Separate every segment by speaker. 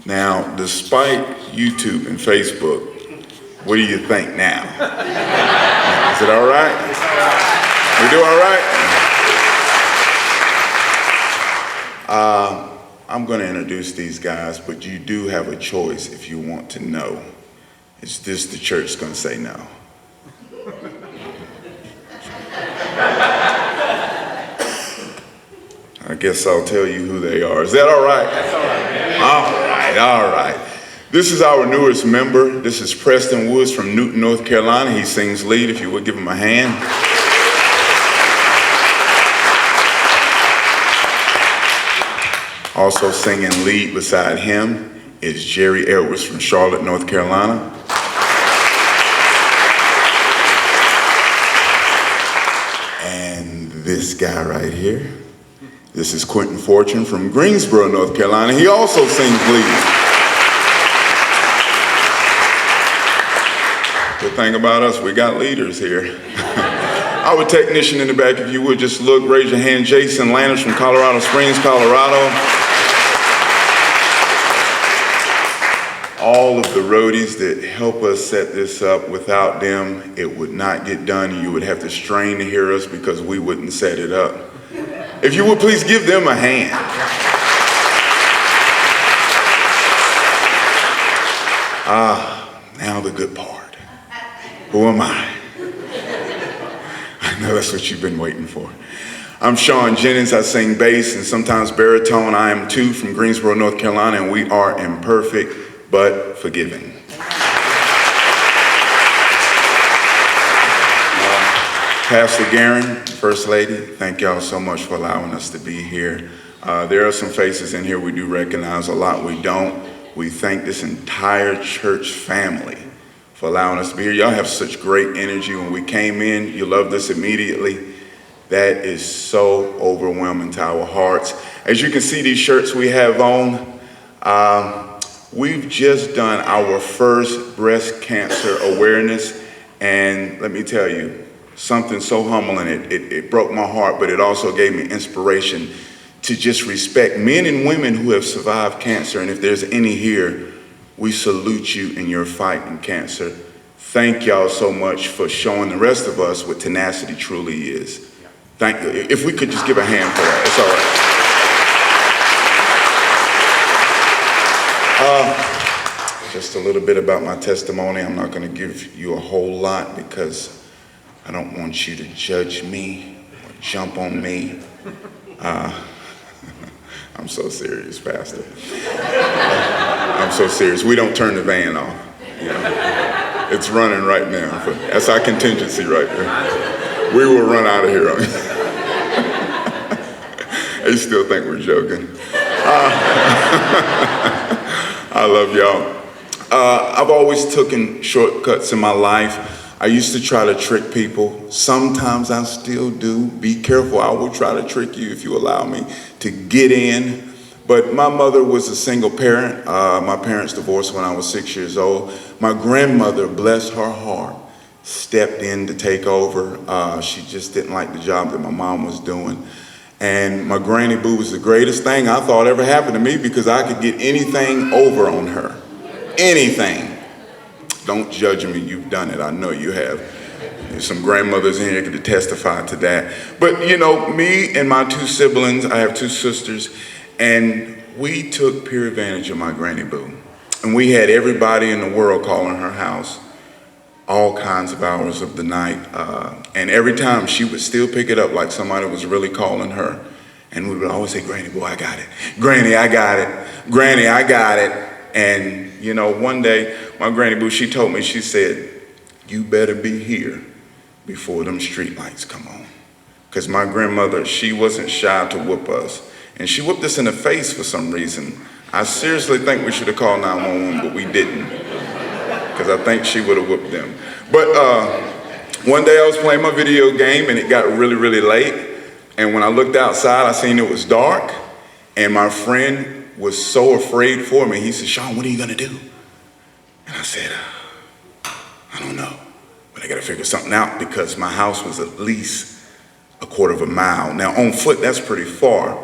Speaker 1: Now, despite YouTube and Facebook, what do you think now? Is it all right? We do all right? I'm going to introduce these guys, but you do have a choice if you want to know. Is this the church going to say no? I guess I'll tell you who they are. Is that all right? That's all right, man. All right. This is our newest member. This is Preston Woods from Newton, North Carolina. He sings lead, if you would give him a hand. Also singing lead beside him is Jerry Edwards from Charlotte, North Carolina. And this guy right here. This is Quentin Fortune from Greensboro, North Carolina. He also sings lead. Good thing about us, we got leaders here. Our technician in the back, if you would just look, raise your hand. Jason Landers from Colorado Springs, Colorado. All of the roadies that help us set this up, without them, it would not get done. You would have to strain to hear us because we wouldn't set it up. If you would please give them a hand. Now the good part. Who am I? I know that's what you've been waiting for. I'm Shawn Jennings. I sing bass and sometimes baritone. I am too from Greensboro, North Carolina, and we are imperfect but forgiving. Pastor Garen, First Lady, thank y'all so much for allowing us to be here. There are some faces in here we do recognize, a lot we don't. We thank this entire church family for allowing us to be here. Y'all have such great energy. When we came in, you loved us immediately. That is so overwhelming to our hearts. As you can see, these shirts we have on, we've just done our first breast cancer awareness, and let me tell you, something so humbling, it broke my heart, but it also gave me inspiration to just respect men and women who have survived cancer. And if there's any here, we salute you in your fight in cancer. Thank y'all so much for showing the rest of us what tenacity truly is. Thank you. If we could just give a hand for that, it's all right. Just a little bit about my testimony. I'm not going to give you a whole lot because I don't want you to judge me or jump on me. I'm so serious, Pastor. I'm so serious. We don't turn the van off. You know? It's running right now. That's our contingency right there. We will run out of here. They still think we're joking. I love y'all. I've always taken shortcuts in my life. I used to try to trick people. Sometimes I still do. Be careful. I will try to trick you if you allow me to get in. But my mother was a single parent. My parents divorced when I was 6 years old. My grandmother, bless her heart, stepped in to take over. She just didn't like the job that my mom was doing. And my granny boo was the greatest thing I thought ever happened to me because I could get anything over on her. Anything. Don't judge me, you've done it, I know you have. There's some grandmothers in here that could testify to that. But you know, me and my two siblings, I have two sisters, and we took pure advantage of my granny boo. And we had everybody in the world calling her house, all kinds of hours of the night. And every time she would still pick it up like somebody was really calling her. And we would always say, Granny boo, I got it. Granny, I got it. Granny, I got it. And you know, one day, my granny boo, she told me, she said, you better be here before them street lights come on. Because my grandmother, she wasn't shy to whoop us. And she whooped us in the face for some reason. I seriously think we should have called 911, but we didn't. Because I think she would have whooped them. But one day I was playing my video game and it got really, really late. And when I looked outside, I seen it was dark. And my friend was so afraid for me. He said, Shawn, what are you gonna do? And I said, I don't know, but I gotta figure something out because my house was at least a quarter of a mile. Now on foot, that's pretty far.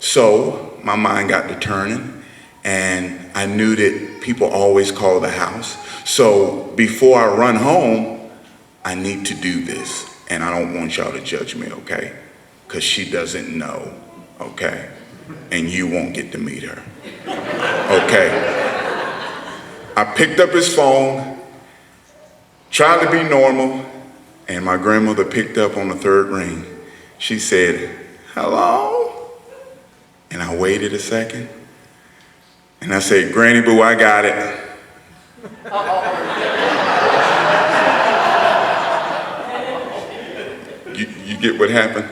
Speaker 1: So my mind got to turning And I knew that people always call the house. So before I run home, I need to do this. And I don't want y'all to judge me, okay? Because she doesn't know, okay? And you won't get to meet her, okay? I picked up his phone, tried to be normal, and my grandmother picked up on the third ring. She said, "Hello?" And I waited a second. And I said, "Granny Boo, I got it." You get what happened?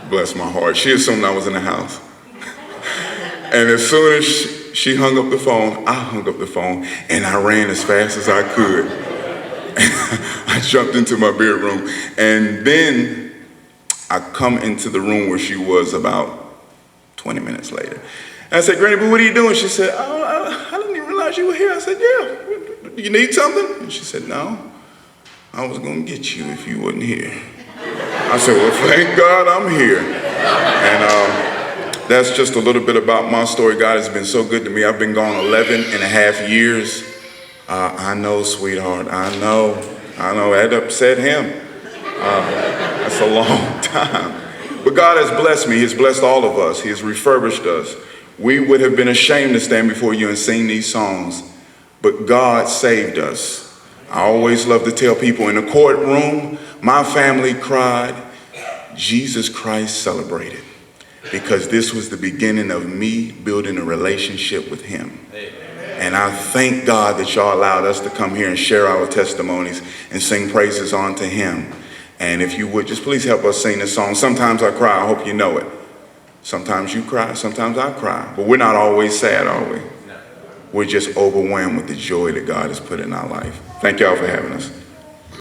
Speaker 1: Bless my heart. She assumed I was in the house. And as soon as she hung up the phone, I hung up the phone, and I ran as fast as I could. I jumped into my bedroom, and then I come into the room where she was about 20 minutes later. And I said, "Granny Boo, what are you doing?" She said, I didn't even realize you were here." I said, "Yeah, do you need something?" And she said, "No, I was gonna get you if you wasn't here." I said, "Well, thank God I'm here." And that's just a little bit about my story. God has been so good to me. I've been gone 11 and a half years. I know, sweetheart, I know, that upset him. That's a long time. But God has blessed me. He's blessed all of us. He has refurbished us. We would have been ashamed to stand before you and sing these songs, but God saved us. I always love to tell people in the courtroom, my family cried, Jesus Christ celebrated, because this was the beginning of me building a relationship with him. And I thank God that y'all allowed us to come here and share our testimonies and sing praises unto him. And if you would, just please help us sing this song. Sometimes I cry, I hope you know it. Sometimes you cry, sometimes I cry. But we're not always sad, are we? We're just overwhelmed with the joy that God has put in our life. Thank y'all for having us.